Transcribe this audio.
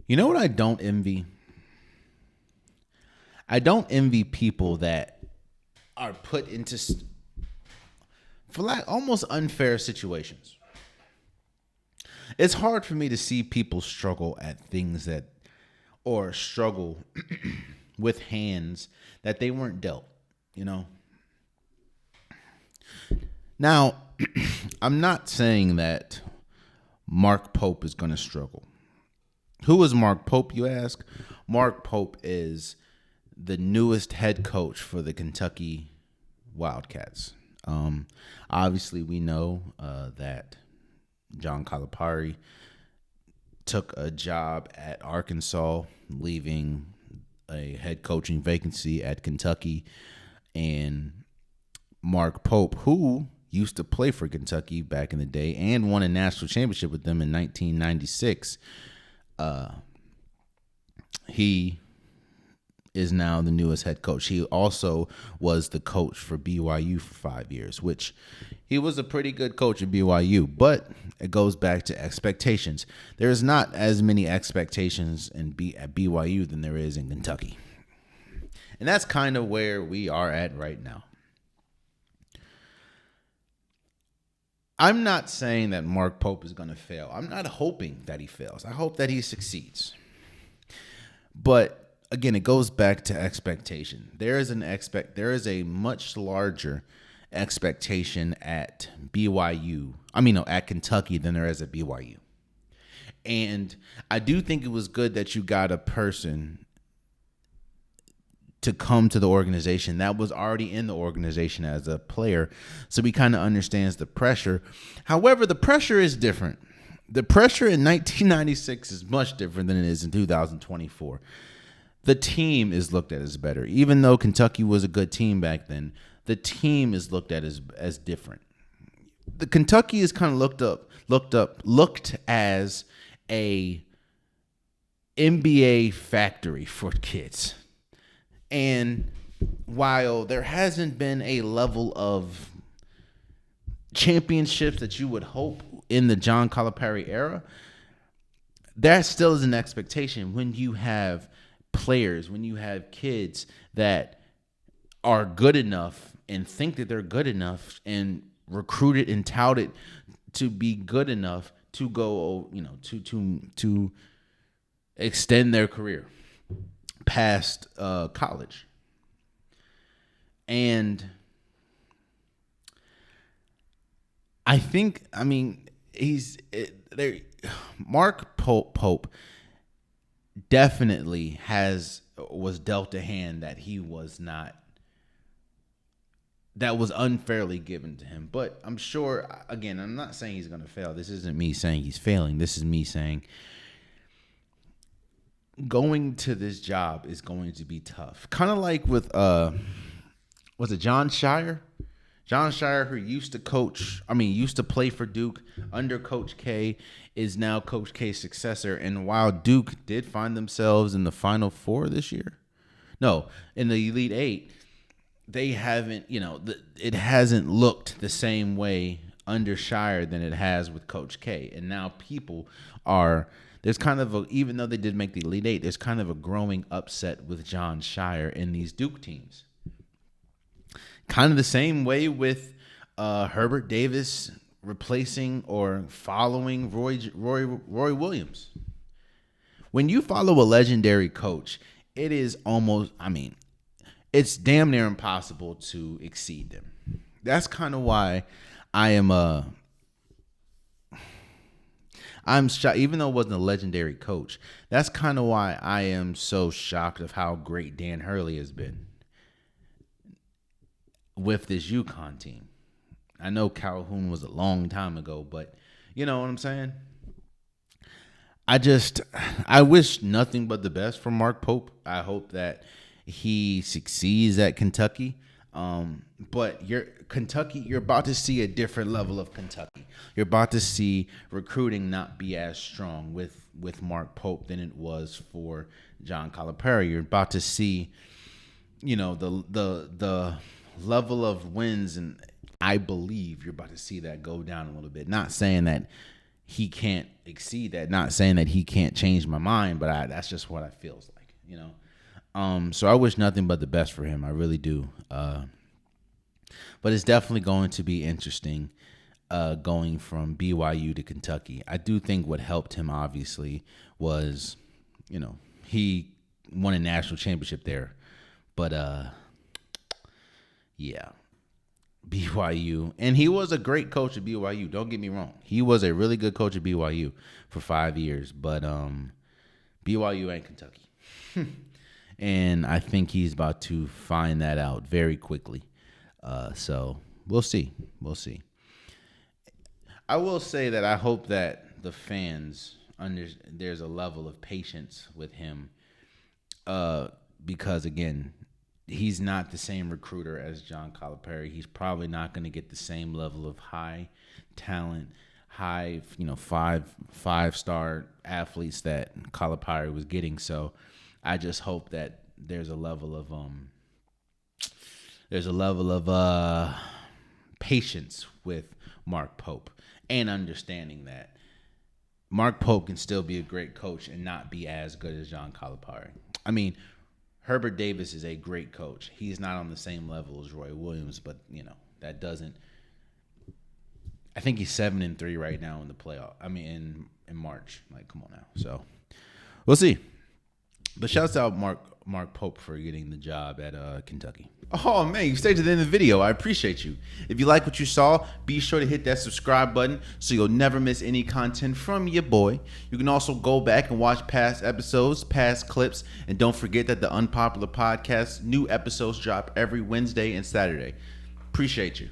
You know what I don't envy? I don't envy people that are put into, for like almost unfair situations. It's hard for me to see people struggle at things that, or struggle with hands that they weren't dealt, you know? Now, I'm not saying that Mark Pope is going to struggle. Who is Mark Pope, you ask? Mark Pope is the newest head coach for the Kentucky Wildcats. Obviously, we know that John Calipari took a job at Arkansas, leaving a head coaching vacancy at Kentucky. And Mark Pope, who used to play for Kentucky back in the day and won a national championship with them in 1996, he is now the newest head coach. He also was the coach for BYU for 5 years, which he was a pretty good coach at BYU, but it goes back to expectations. There's not as many expectations at BYU than there is in Kentucky. And that's kind of where we are at right now. I'm not saying that Mark Pope is going to fail. I'm not hoping that he fails. I hope that he succeeds. But again, it goes back to expectation. There is a much larger expectation at BYU. At Kentucky than there is at BYU. And I do think it was good that you got a person to come to the organization that was already in the organization as a player, so he kind of understands the pressure. However, the pressure is different. The pressure in 1996 is much different than it is in 2024. The team is looked at as better. Even though Kentucky was a good team back then, the team is looked at as different. The Kentucky is kind of looked as a NBA factory for kids. And while there hasn't been a level of championships that you would hope in the John Calipari era, that still is an expectation when you have players, when you have kids that are good enough and think that they're good enough and recruited and touted to be good enough to go, to extend their career past college. And I think, Mark Pope definitely was dealt a hand that was unfairly given to him. But I'm sure, again, I'm not saying he's going to fail. This isn't me saying he's failing. This is me saying going to this job is going to be tough. Kind of like with, was it John Shire? John Shire, who used to play for Duke under Coach K, is now Coach K's successor. And while Duke did find themselves in the Final Four this year, in the Elite Eight, they haven't, it hasn't looked the same way under Shire than it has with Coach K. And now there's kind of even though they did make the Elite Eight, there's kind of a growing upset with John Shire in these Duke teams. Kind of the same way with Herbert Davis replacing or following Roy Williams. When you follow a legendary coach, it is it's damn near impossible to exceed them. That's kind of why I'm shocked, even though it wasn't a legendary coach. That's kind of why I am so shocked of how great Dan Hurley has been with this UConn team. I know Calhoun was a long time ago, but you know what I'm saying? I wish nothing but the best for Mark Pope. I hope that he succeeds at Kentucky. But you're about to see a different level of Kentucky. You're about to see recruiting not be as strong with Mark Pope than it was for John Calipari. You're about to see, the level of wins, and I believe you're about to see that go down a little bit. Not saying that he can't exceed that. Not saying that he can't change my mind, but that's just what it feels like, So I wish nothing but the best for him. I really do. But it's definitely going to be interesting going from BYU to Kentucky. I do think what helped him, obviously, was, he won a national championship there. But, yeah, BYU. And he was a great coach at BYU. Don't get me wrong. He was a really good coach at BYU for 5 years. But BYU ain't Kentucky. And I think he's about to find that out very quickly. So we'll see. We'll see. I will say that I hope that the fans there's a level of patience with him, because again, he's not the same recruiter as John Calipari. He's probably not going to get the same level of high talent, high, five-star athletes that Calipari was getting. So I just hope that there's a level of patience with Mark Pope, and understanding that Mark Pope can still be a great coach and not be as good as John Calipari. I mean, Herbert Davis is a great coach. He's not on the same level as Roy Williams, but that doesn't. I think he's 7-3 right now in the playoff. I mean, in March. Like, come on now. So we'll see. But shouts out Mark Pope for getting the job at Kentucky. Oh, man, you stayed to the end of the video. I appreciate you. If you like what you saw, be sure to hit that subscribe button so you'll never miss any content from your boy. You can also go back and watch past episodes, past clips, and don't forget that the Unpopular Podcast, new episodes drop every Wednesday and Saturday. Appreciate you.